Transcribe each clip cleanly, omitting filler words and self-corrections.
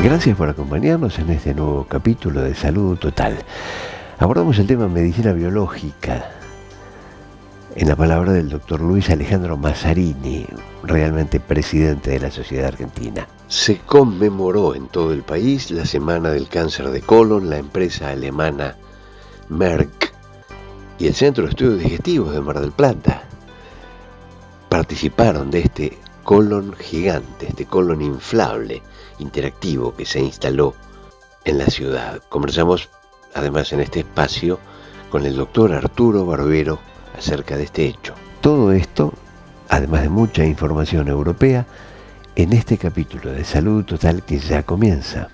Gracias por acompañarnos en este nuevo capítulo de Salud Total. Abordamos el tema medicina biológica en la palabra del doctor Luis Alejandro Mazzarini, realmente presidente de la Sociedad Argentina. Se conmemoró en todo el país la Semana del Cáncer de Colon. La empresa alemana Merck y el Centro de Estudios Digestivos de Mar del Plata participaron de este colon gigante, este colon inflable interactivo que se instaló en la ciudad. Conversamos además en este espacio con el doctor Arturo Barbero acerca de este hecho. Todo esto, además de mucha información europea, en este capítulo de Salud Total que ya comienza.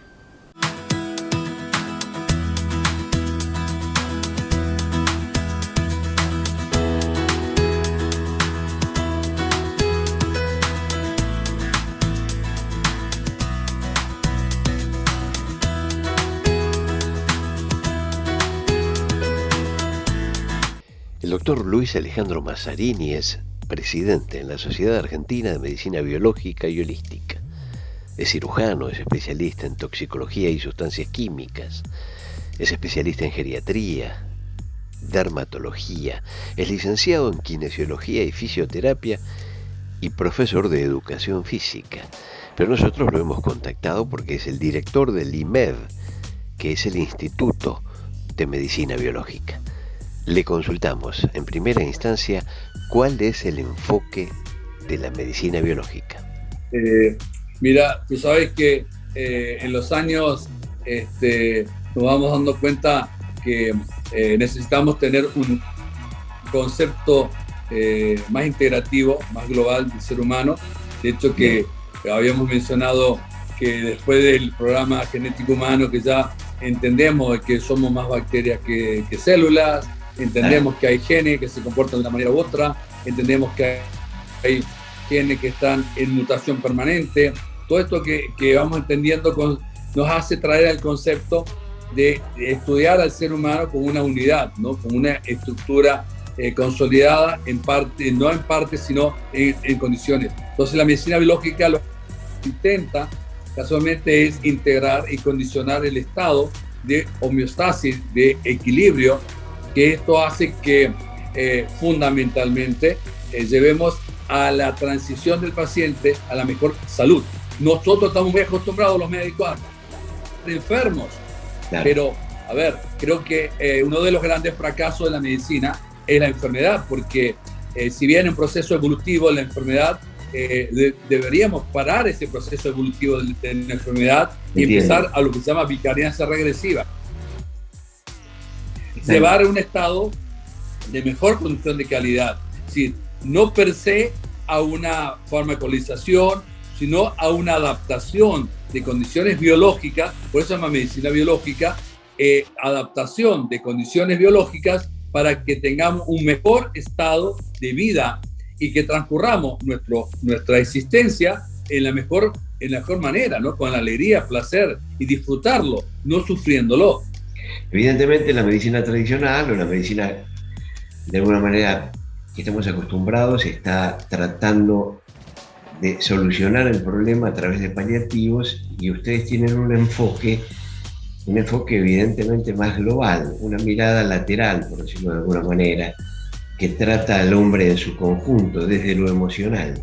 El doctor Luis Alejandro Mazzarini es presidente en la Sociedad Argentina de Medicina Biológica y Holística. Es cirujano, es especialista en toxicología y sustancias químicas, es especialista en geriatría, dermatología, es licenciado en kinesiología y fisioterapia y profesor de educación física. Pero nosotros lo hemos contactado porque es el director del IMED, que es el Instituto de Medicina Biológica. Le consultamos en primera instancia cuál es el enfoque de la medicina biológica. Mira, tú sabes que en los años nos vamos dando cuenta que necesitamos tener un concepto más integrativo, más global del ser humano. De hecho, que habíamos mencionado que después del programa genético humano, que ya entendemos que somos más bacterias que células, entendemos que hay genes que se comportan de una manera u otra, entendemos que hay genes que están en mutación permanente. Todo esto que vamos entendiendo nos hace traer al concepto de estudiar al ser humano como una unidad, ¿no? Como una estructura consolidada en parte, no en parte, sino en condiciones. Entonces la medicina biológica lo que intenta casualmente es integrar y condicionar el estado de homeostasis, de equilibrio, que esto hace que fundamentalmente llevemos a la transición del paciente a la mejor salud. Nosotros estamos muy acostumbrados los médicos a estar enfermos, claro. Pero a ver, creo que uno de los grandes fracasos de la medicina es la enfermedad, porque si bien en un proceso evolutivo de la enfermedad, deberíamos parar ese proceso evolutivo de la enfermedad y empezar a lo que se llama vicarianza regresiva. Llevar a un estado de mejor condición de calidad, es decir, no per se a una farmacolización, sino a una adaptación de condiciones biológicas, por eso se llama medicina biológica, adaptación de condiciones biológicas para que tengamos un mejor estado de vida y que transcurramos nuestra existencia en la mejor manera, ¿no? Con alegría, placer y disfrutarlo, no sufriéndolo. Evidentemente la medicina tradicional o la medicina de alguna manera que estamos acostumbrados está tratando de solucionar el problema a través de paliativos, y ustedes tienen un enfoque evidentemente más global, una mirada lateral, por decirlo de alguna manera, que trata al hombre en su conjunto, desde lo emocional.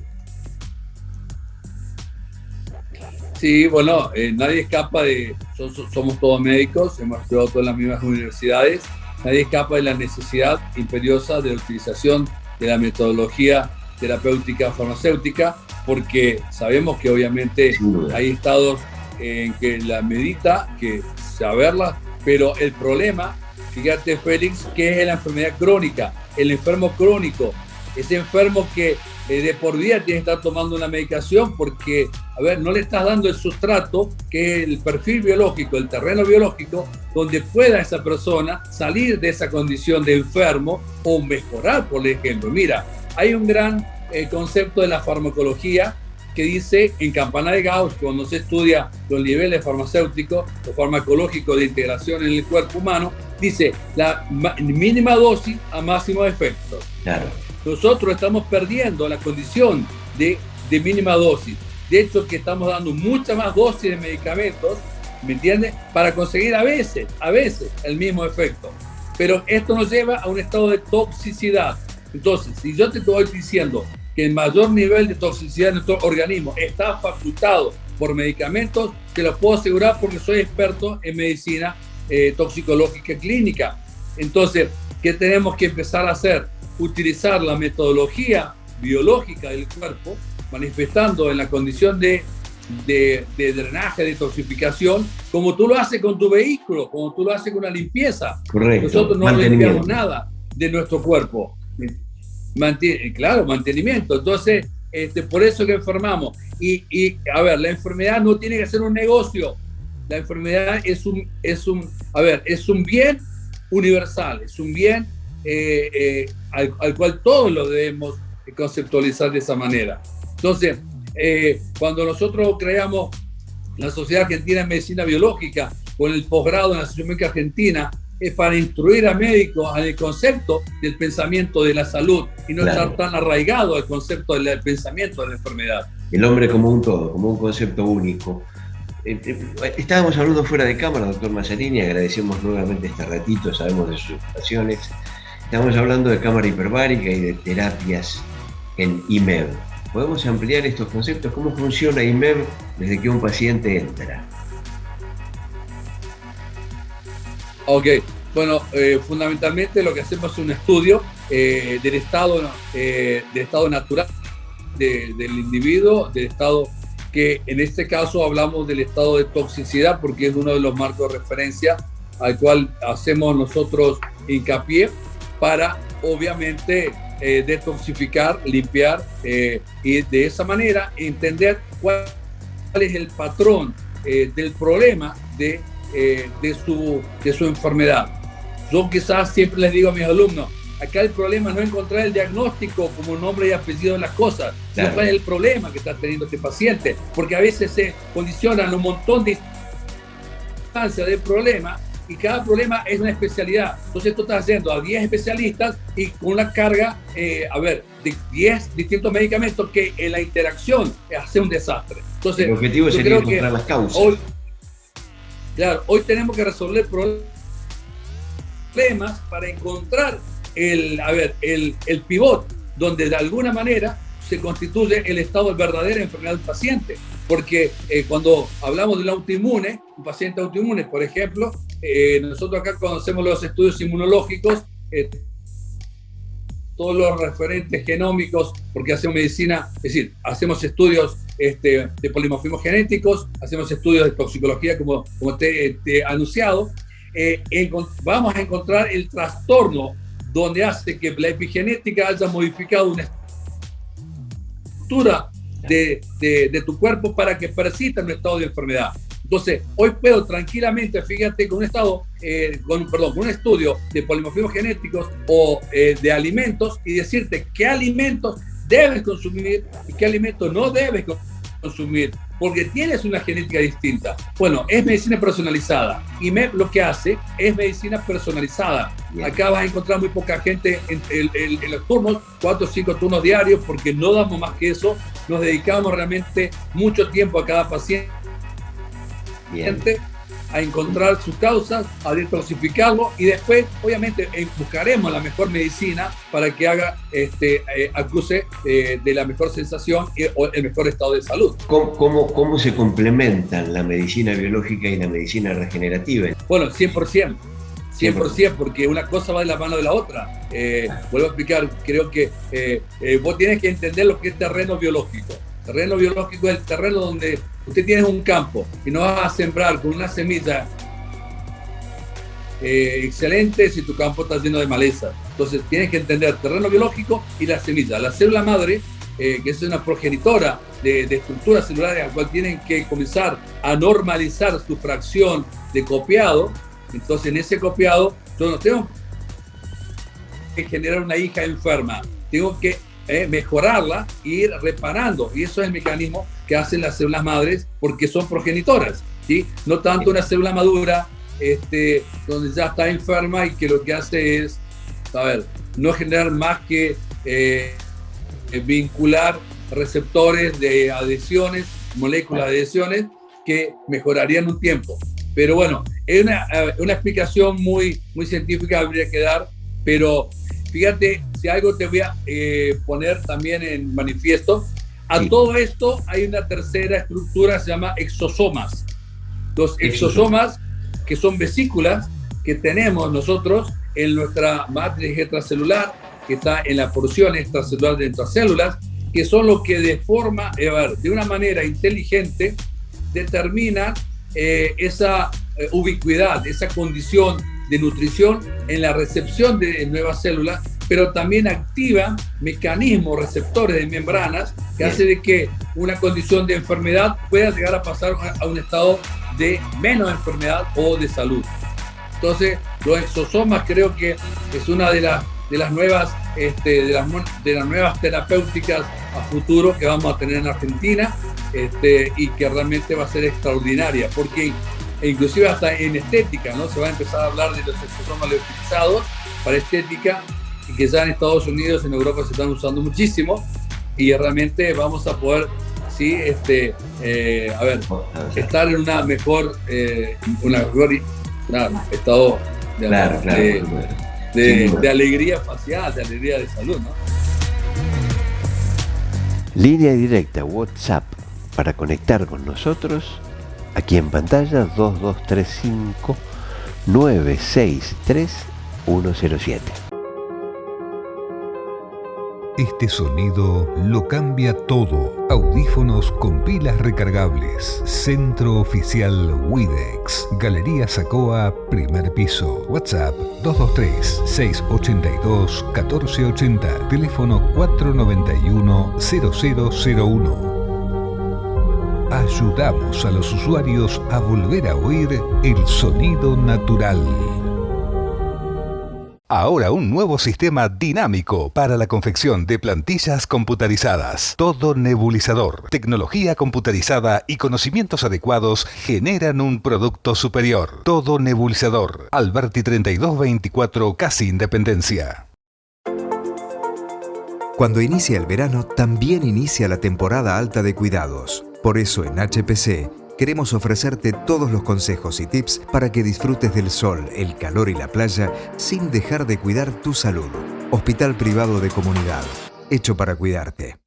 Sí, bueno, nadie escapa somos todos médicos, hemos estudiado todas las mismas universidades, nadie escapa de la necesidad imperiosa de la utilización de la metodología terapéutica farmacéutica, porque sabemos que obviamente hay estados en que la medita, que saberla, pero el problema, fíjate Félix, que es la enfermedad crónica, el enfermo crónico, ese enfermo que de por vida tiene que estar tomando una medicación porque, no le estás dando el sustrato, que es el perfil biológico, el terreno biológico, donde pueda esa persona salir de esa condición de enfermo o mejorar, por ejemplo. Mira, hay un gran concepto de la farmacología que dice, en campana de Gauss, cuando se estudia los niveles farmacéuticos o farmacológicos de integración en el cuerpo humano, dice la mínima dosis a máximo efecto. Claro. Nosotros estamos perdiendo la condición de mínima dosis. De hecho, que estamos dando mucha más dosis de medicamentos, ¿me entiendes? Para conseguir a veces el mismo efecto. Pero esto nos lleva a un estado de toxicidad. Entonces, si yo te estoy diciendo que el mayor nivel de toxicidad de nuestro organismo está facultado por medicamentos, te lo puedo asegurar porque soy experto en medicina toxicológica clínica. Entonces, ¿qué tenemos que empezar a hacer? Utilizar la metodología biológica del cuerpo, manifestando en la condición de drenaje, de toxificación, como tú lo haces con tu vehículo, como tú lo haces con una limpieza. Correcto. Nosotros no limpiamos nada de nuestro cuerpo. Claro, mantenimiento. Entonces, por eso que enfermamos. Y a ver, la enfermedad no tiene que ser un negocio. La enfermedad es un bien universal, es un bien al cual todos lo debemos conceptualizar de esa manera. Entonces, cuando nosotros creamos la Sociedad Argentina de Medicina Biológica con el posgrado en la Asociación Médica Argentina, es para instruir a médicos en el concepto del pensamiento de la salud y no estar tan arraigado al concepto del pensamiento de la enfermedad. El hombre como un todo, como un concepto único. Estábamos hablando fuera de cámara, doctor Mazzarini, agradecemos nuevamente este ratito, sabemos de sus ocupaciones. Estamos hablando de cámara hiperbárica y de terapias en IMEB. ¿Podemos ampliar estos conceptos? ¿Cómo funciona IMEB desde que un paciente entra? Ok, bueno, fundamentalmente lo que hacemos es un estudio del estado natural del individuo, del estado que en este caso hablamos del estado de toxicidad porque es uno de los marcos de referencia al cual hacemos nosotros hincapié para obviamente detoxificar, limpiar y de esa manera entender cuál es el patrón del problema de su enfermedad. Yo quizás siempre les digo a mis alumnos, acá el problema no es encontrar el diagnóstico como nombre y apellido de las cosas, sino cuál es el problema que está teniendo este paciente, porque a veces se condicionan un montón de instancias de problemas y cada problema es una especialidad. Entonces tú estás haciendo a 10 especialistas y con una carga, de 10 distintos medicamentos que en la interacción hace un desastre. Entonces, el objetivo sería encontrar las causas. Hoy tenemos que resolver problemas para encontrar el pivot, donde de alguna manera se constituye el estado de verdadera enfermedad del paciente. Porque cuando hablamos del autoinmune, un paciente autoinmune, por ejemplo, nosotros acá conocemos los estudios inmunológicos, todos los referentes genómicos, porque hacemos medicina, es decir, hacemos estudios de polimorfismos genéticos, hacemos estudios de toxicología, como te he anunciado. Vamos a encontrar el trastorno donde hace que la epigenética haya modificado una estructura de tu cuerpo para que persista en un estado de enfermedad. Entonces, hoy puedo tranquilamente, fíjate, con un estudio de polimorfismos genéticos o de alimentos y decirte qué alimentos debes consumir y qué alimentos no debes consumir, porque tienes una genética distinta. Bueno, es medicina personalizada y MEP lo que hace es medicina personalizada. Acá vas a encontrar muy poca gente en los turnos, 4 o 5 turnos diarios, porque no damos más que eso, nos dedicamos realmente mucho tiempo a cada paciente. A encontrar sus causas, a detoxificarlo y después, obviamente, buscaremos la mejor medicina para que acuse de la mejor sensación o el mejor estado de salud. ¿Cómo se complementan la medicina biológica y la medicina regenerativa? Bueno, 100%. 100%, porque una cosa va de la mano de la otra. Vuelvo a explicar, creo que vos tienes que entender lo que es terreno biológico. Terreno biológico es el terreno donde usted tiene un campo y no vas a sembrar con una semilla excelente si tu campo está lleno de maleza. Entonces tienes que entender el terreno biológico y la semilla. La célula madre, que es una progenitora de estructuras celulares, a la cual tienen que comenzar a normalizar su fracción de copiado. Entonces en ese copiado yo no tengo que generar una hija enferma, tengo que mejorarla e ir reparando, y eso es el mecanismo que hacen las células madres porque son progenitoras, ¿sí? No tanto una célula madura donde ya está enferma y que lo que hace es no generar más que vincular receptores de adhesiones moléculas de adhesiones que mejorarían un tiempo. Pero bueno, es una explicación muy científica habría que dar, pero fíjate, si algo te voy a poner también en manifiesto, todo esto hay una tercera estructura, se llama exosomas. Los exosomas, que son vesículas que tenemos nosotros en nuestra matriz extracelular, que está en la porción extracelular de nuestras células, que son los que de una manera inteligente determinan esa ubicuidad, esa condición de nutrición en la recepción de nuevas células, pero también activa mecanismos receptores de membranas que hace de que una condición de enfermedad pueda llegar a pasar a un estado de menos enfermedad o de salud. Entonces, los exosomas creo que es una de las nuevas terapéuticas a futuro que vamos a tener en Argentina, y que realmente va a ser extraordinaria, porque inclusive hasta en estética, ¿no? Se va a empezar a hablar de los exosomas utilizados para estética, y que ya en Estados Unidos, en Europa se están usando muchísimo, y realmente vamos a poder, sí, estar en una mejor estado de alegría facial, de alegría de salud, ¿no? Línea directa WhatsApp para conectar con nosotros, aquí en pantalla 2235 963 107. Este sonido lo cambia todo. Audífonos con pilas recargables. Centro Oficial Widex. Galería Sacoa, primer piso. WhatsApp 223-682-1480. Teléfono 491-0001. Ayudamos a los usuarios a volver a oír el sonido natural. Ahora un nuevo sistema dinámico para la confección de plantillas computarizadas. Todo Nebulizador. Tecnología computarizada y conocimientos adecuados generan un producto superior. Todo Nebulizador. Alberti 3224, casi Independencia. Cuando inicia el verano, también inicia la temporada alta de cuidados. Por eso en HPC queremos ofrecerte todos los consejos y tips para que disfrutes del sol, el calor y la playa sin dejar de cuidar tu salud. Hospital Privado de Comunidad, hecho para cuidarte.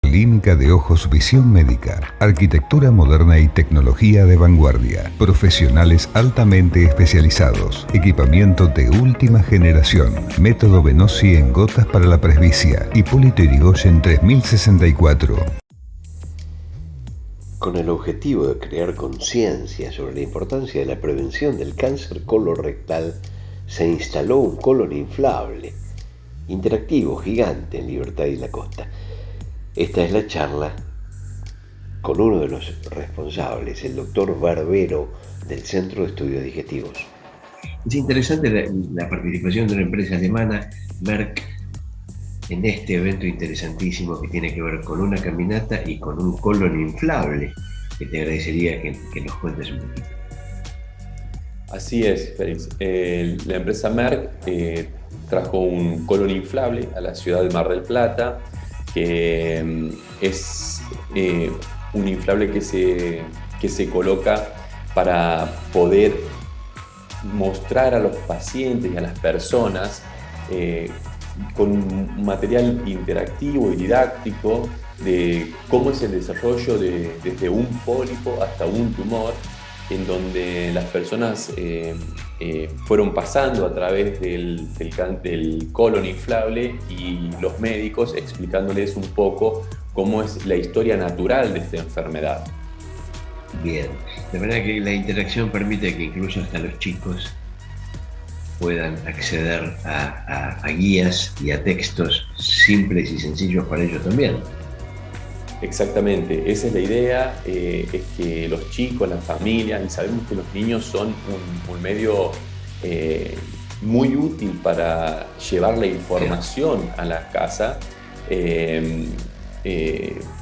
Clínica de Ojos Visión Médica, arquitectura moderna y tecnología de vanguardia, profesionales altamente especializados, equipamiento de última generación, método Venosi en gotas para la presbicia, Hipólito Yrigoyen 3064. Con el objetivo de crear conciencia sobre la importancia de la prevención del cáncer colorectal, se instaló un colon inflable, interactivo, gigante en Libertad y la Costa. Esta es la charla con uno de los responsables, el doctor Barbero, del Centro de Estudios Digestivos. Es interesante la participación de una empresa alemana, Merck, en este evento interesantísimo que tiene que ver con una caminata y con un colon inflable, que te agradecería que nos cuentes un poquito. Así es, Félix. La empresa Merck trajo un colon inflable a la ciudad de Mar del Plata, que es un inflable que se coloca para poder mostrar a los pacientes y a las personas con un material interactivo y didáctico de cómo es el desarrollo desde un pólipo hasta un tumor, en donde las personas fueron pasando a través del colon inflable y los médicos explicándoles un poco cómo es la historia natural de esta enfermedad. Bien, de manera que la interacción permite que incluso hasta los chicos puedan acceder a guías y a textos simples y sencillos para ellos también. Exactamente, esa es la idea, es que los chicos, las familias, y sabemos que los niños son un medio muy útil para llevar la información a la casa,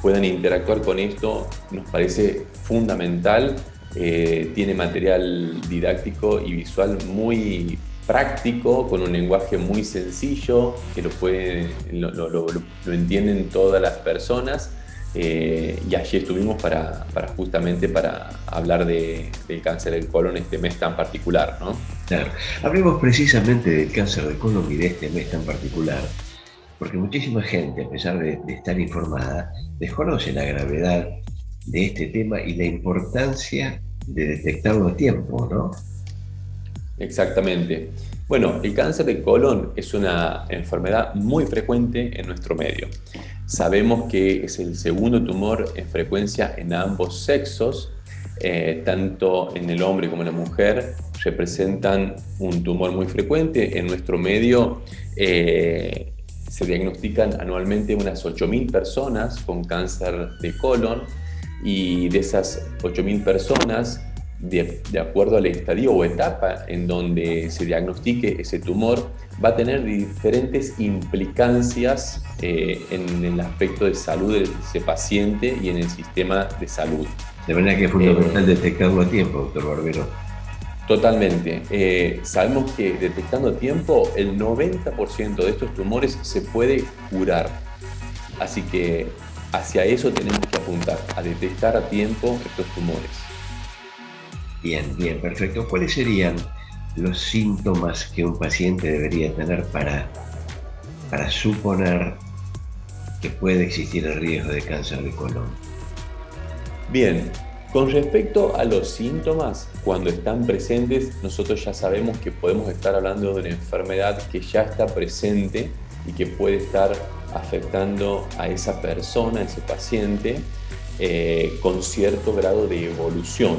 puedan interactuar con esto, nos parece fundamental. Tiene material didáctico y visual muy práctico, con un lenguaje muy sencillo, que lo entienden todas las personas. Y allí estuvimos justamente para hablar del cáncer del colon este mes tan particular, ¿no? Claro. Hablemos precisamente del cáncer de colon y de este mes tan particular, porque muchísima gente, a pesar de estar informada, desconoce la gravedad de este tema y la importancia de detectarlo a tiempo, ¿no? Exactamente. Bueno, el cáncer de colon es una enfermedad muy frecuente en nuestro medio. Sabemos que es el segundo tumor en frecuencia en ambos sexos, tanto en el hombre como en la mujer representan un tumor muy frecuente. En nuestro medio se diagnostican anualmente unas 8.000 personas con cáncer de colon, y de esas 8.000 personas, de acuerdo al estadio o etapa en donde se diagnostique ese tumor, va a tener diferentes implicancias en el aspecto de salud de ese paciente y en el sistema de salud. De manera que es fundamental detectarlo a tiempo, doctor Barbero. Totalmente. Sabemos que detectando a tiempo, el 90% de estos tumores se puede curar. Así que hacia eso tenemos que apuntar, a detectar a tiempo estos tumores. Bien, perfecto. ¿Cuáles serían los síntomas que un paciente debería tener para suponer que puede existir el riesgo de cáncer de colon? Bien, con respecto a los síntomas, cuando están presentes, nosotros ya sabemos que podemos estar hablando de una enfermedad que ya está presente y que puede estar afectando a esa persona, a ese paciente, con cierto grado de evolución,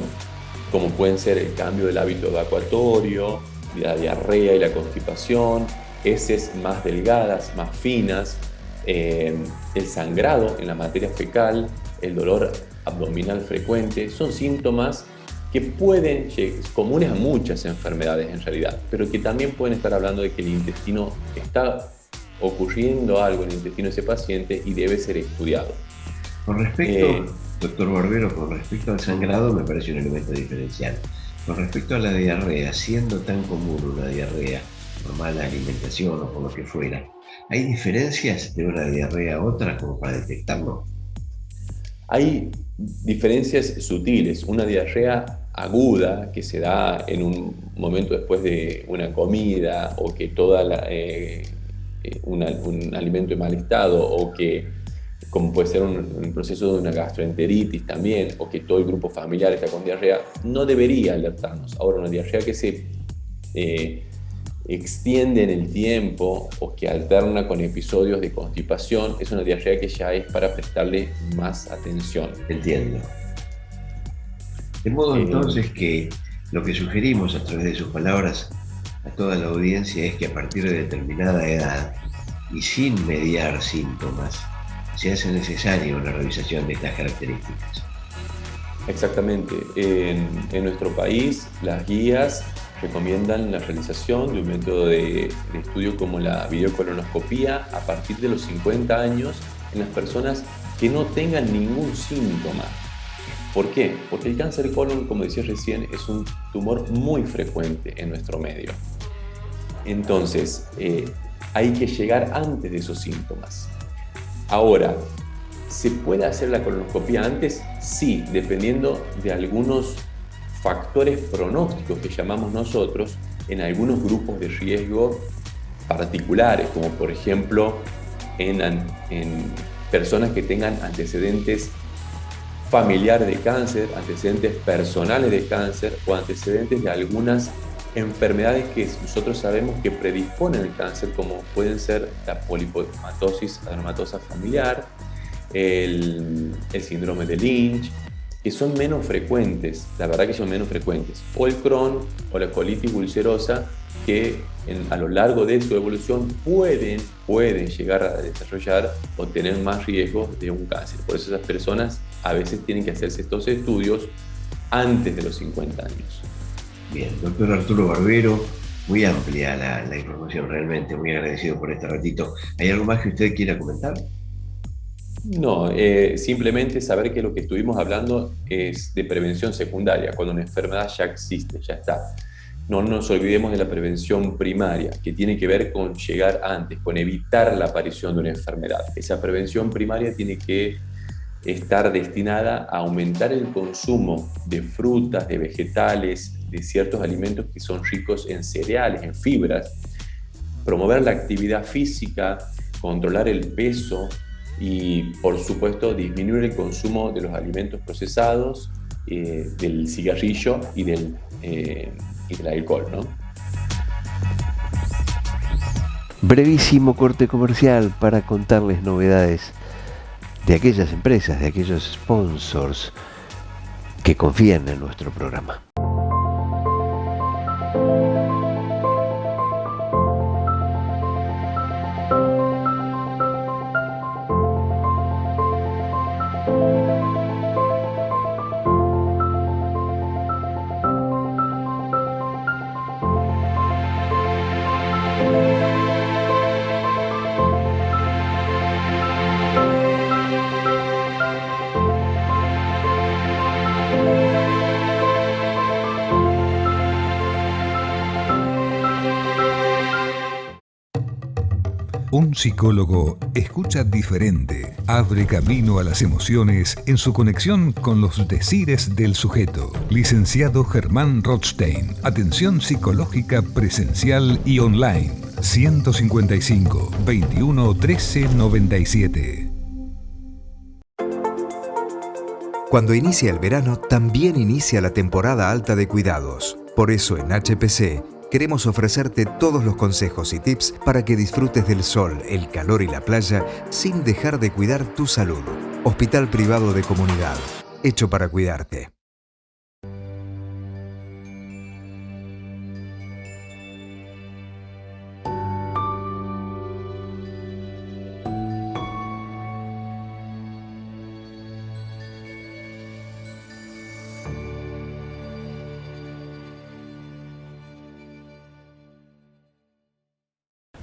como pueden ser el cambio del hábito evacuatorio, la diarrea y la constipación, heces más delgadas, más finas, el sangrado en la materia fecal, el dolor abdominal frecuente. Son síntomas que pueden ser comunes a muchas enfermedades en realidad, pero que también pueden estar hablando de que el intestino está ocurriendo algo en el intestino de ese paciente y debe ser estudiado. Con respecto, doctor Barbero, con respecto al sangrado me parece un elemento diferencial. Con respecto a la diarrea, siendo tan común una diarrea por mala alimentación o por lo que fuera, ¿hay diferencias de una diarrea a otra como para detectarlo? Hay diferencias sutiles. Una diarrea aguda que se da en un momento después de una comida, o que un alimento en mal estado, o que, como puede ser un proceso de una gastroenteritis también, o que todo el grupo familiar está con diarrea, no debería alertarnos. Ahora, una diarrea que se extiende en el tiempo o que alterna con episodios de constipación es una diarrea que ya es para prestarle más atención. Entiendo. De modo entonces que lo que sugerimos a través de sus palabras a toda la audiencia es que a partir de determinada edad y sin mediar síntomas, se hace necesaria una revisación de estas características. Exactamente. En nuestro país, las guías recomiendan la realización de un método de estudio como la videocolonoscopía a partir de los 50 años en las personas que no tengan ningún síntoma. ¿Por qué? Porque el cáncer de colon, como decía recién, es un tumor muy frecuente en nuestro medio. Entonces, hay que llegar antes de esos síntomas. Ahora, ¿se puede hacer la colonoscopía antes? Sí, dependiendo de algunos factores pronósticos que llamamos nosotros en algunos grupos de riesgo particulares, como por ejemplo en personas que tengan antecedentes familiares de cáncer, antecedentes personales de cáncer o antecedentes de algunas enfermedades que nosotros sabemos que predisponen al cáncer, como pueden ser la polipomatosis adenomatosa familiar, el síndrome de Lynch, que son menos frecuentes, la verdad que son menos frecuentes, o el Crohn o la colitis ulcerosa, que a lo largo de su evolución pueden llegar a desarrollar o tener más riesgo de un cáncer. Por eso esas personas a veces tienen que hacerse estos estudios antes de los 50 años. Bien, doctor Arturo Barbero, Muy amplia la información, realmente muy agradecido por este ratito. ¿Hay algo más que usted quiera comentar? No, simplemente saber que lo que estuvimos hablando es de prevención secundaria, cuando una enfermedad ya existe, ya está. No nos olvidemos de la prevención primaria, que tiene que ver con llegar antes, con evitar la aparición de una enfermedad. Esa prevención primaria tiene que estar destinada a aumentar el consumo de frutas, de vegetales, de ciertos alimentos que son ricos en cereales, en fibras, promover la actividad física, controlar el peso y, por supuesto, disminuir el consumo de los alimentos procesados, del cigarrillo y del alcohol, ¿no? Brevísimo corte comercial para contarles novedades de aquellas empresas, de aquellos sponsors que confían en nuestro programa. Un psicólogo escucha diferente, abre camino a las emociones en su conexión con los decires del sujeto. Licenciado Germán Rothstein, atención psicológica presencial y online. 155 21 13 97. Cuando inicia el verano, también inicia la temporada alta de cuidados. Por eso en HPC queremos ofrecerte todos los consejos y tips para que disfrutes del sol, el calor y la playa sin dejar de cuidar tu salud. Hospital Privado de Comunidad, hecho para cuidarte.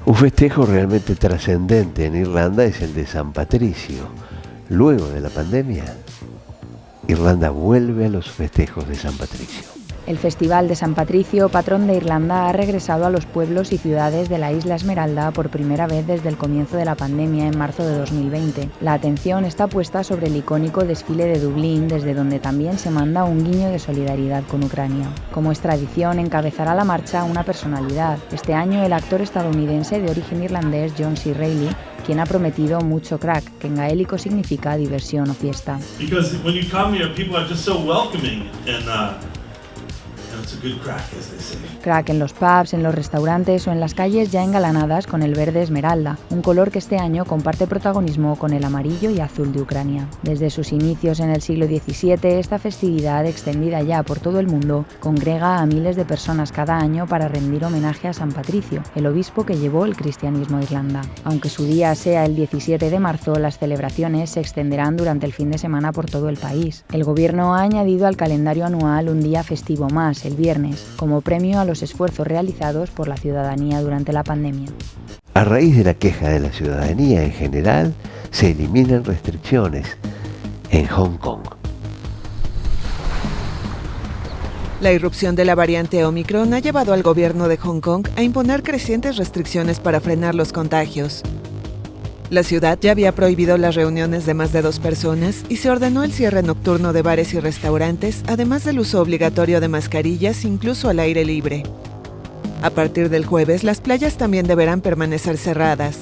Un festejo realmente trascendente en Irlanda es el de San Patricio. Luego de la pandemia, Irlanda vuelve a los festejos de San Patricio. El Festival de San Patricio, patrón de Irlanda, ha regresado a los pueblos y ciudades de la Isla Esmeralda por primera vez desde el comienzo de la pandemia en marzo de 2020. La atención está puesta sobre el icónico desfile de Dublín, desde donde también se manda un guiño de solidaridad con Ucrania. Como es tradición, encabezará la marcha una personalidad. Este año el actor estadounidense de origen irlandés John C. Reilly, quien ha prometido mucho crack, que en gaélico significa diversión o fiesta. Because when you come here, people are just so welcoming and it's a good crack, as they say. Crack en los pubs, en los restaurantes o en las calles ya engalanadas con el verde esmeralda, un color que este año comparte protagonismo con el amarillo y azul de Ucrania. Desde sus inicios en el siglo XVII, esta festividad, extendida ya por todo el mundo, congrega a miles de personas cada año para rendir homenaje a San Patricio, el obispo que llevó el cristianismo a Irlanda. Aunque su día sea el 17 de marzo, las celebraciones se extenderán durante el fin de semana por todo el país. El gobierno ha añadido al calendario anual un día festivo más, el viernes, como premio a los esfuerzos realizados por la ciudadanía durante la pandemia. A raíz de la queja de la ciudadanía en general, se eliminan restricciones en Hong Kong. La irrupción de la variante Omicron ha llevado al gobierno de Hong Kong a imponer crecientes restricciones para frenar los contagios. La ciudad ya había prohibido las reuniones de más de 2 personas y se ordenó el cierre nocturno de bares y restaurantes, además del uso obligatorio de mascarillas, incluso al aire libre. A partir del jueves, las playas también deberán permanecer cerradas.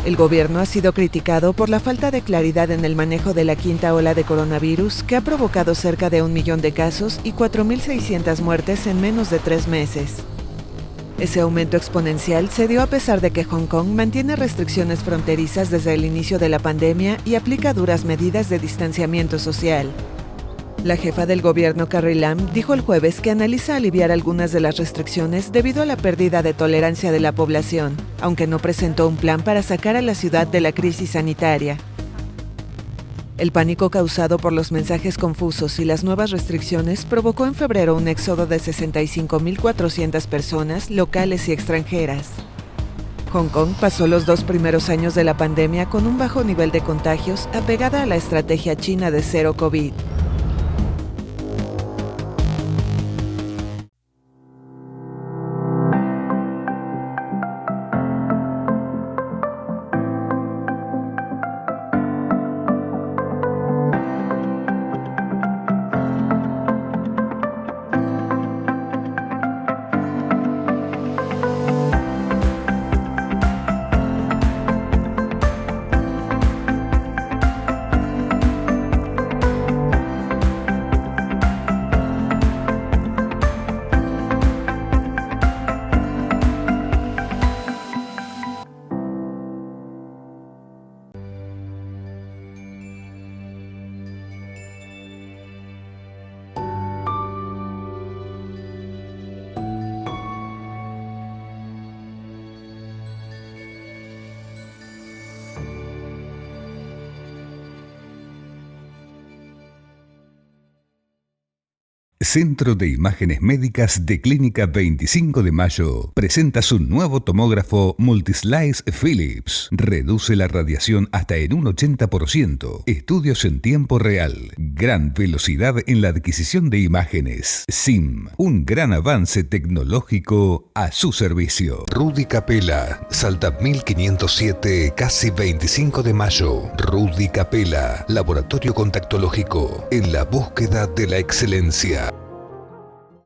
El gobierno ha sido criticado por la falta de claridad en el manejo de la quinta ola de coronavirus, que ha provocado cerca de 1 millón de casos y 4.600 muertes en menos de 3 meses. Ese aumento exponencial se dio a pesar de que Hong Kong mantiene restricciones fronterizas desde el inicio de la pandemia y aplica duras medidas de distanciamiento social. La jefa del gobierno, Carrie Lam, dijo el jueves que analiza aliviar algunas de las restricciones debido a la pérdida de tolerancia de la población, aunque no presentó un plan para sacar a la ciudad de la crisis sanitaria. El pánico causado por los mensajes confusos y las nuevas restricciones provocó en febrero un éxodo de 65.400 personas, locales y extranjeras. Hong Kong pasó los 2 primeros años de la pandemia con un bajo nivel de contagios, apegada a la estrategia china de cero COVID. Centro de Imágenes Médicas de Clínica 25 de Mayo presenta su nuevo tomógrafo Multislice Philips. Reduce la radiación hasta en un 80%. Estudios en tiempo real. Gran velocidad en la adquisición de imágenes. SIM, un gran avance tecnológico a su servicio. Rudy Capella, Salta 1507, casi 25 de Mayo. Rudy Capella, laboratorio contactológico en la búsqueda de la excelencia.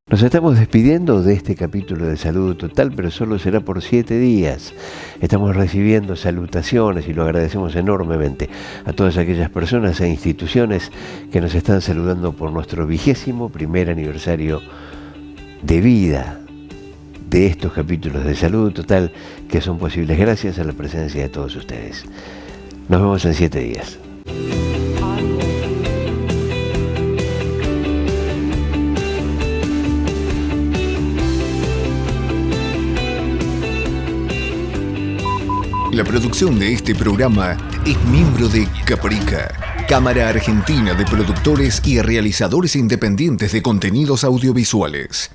Nos estamos despidiendo de este capítulo de Salud Total, pero solo será por 7 días. Estamos recibiendo salutaciones y lo agradecemos enormemente a todas aquellas personas e instituciones que nos están saludando por nuestro 21º aniversario de vida de estos capítulos de Salud Total, que son posibles gracias a la presencia de todos ustedes. Nos vemos en 7 días. La producción de este programa es miembro de Caprica, Cámara Argentina de Productores y Realizadores Independientes de Contenidos Audiovisuales.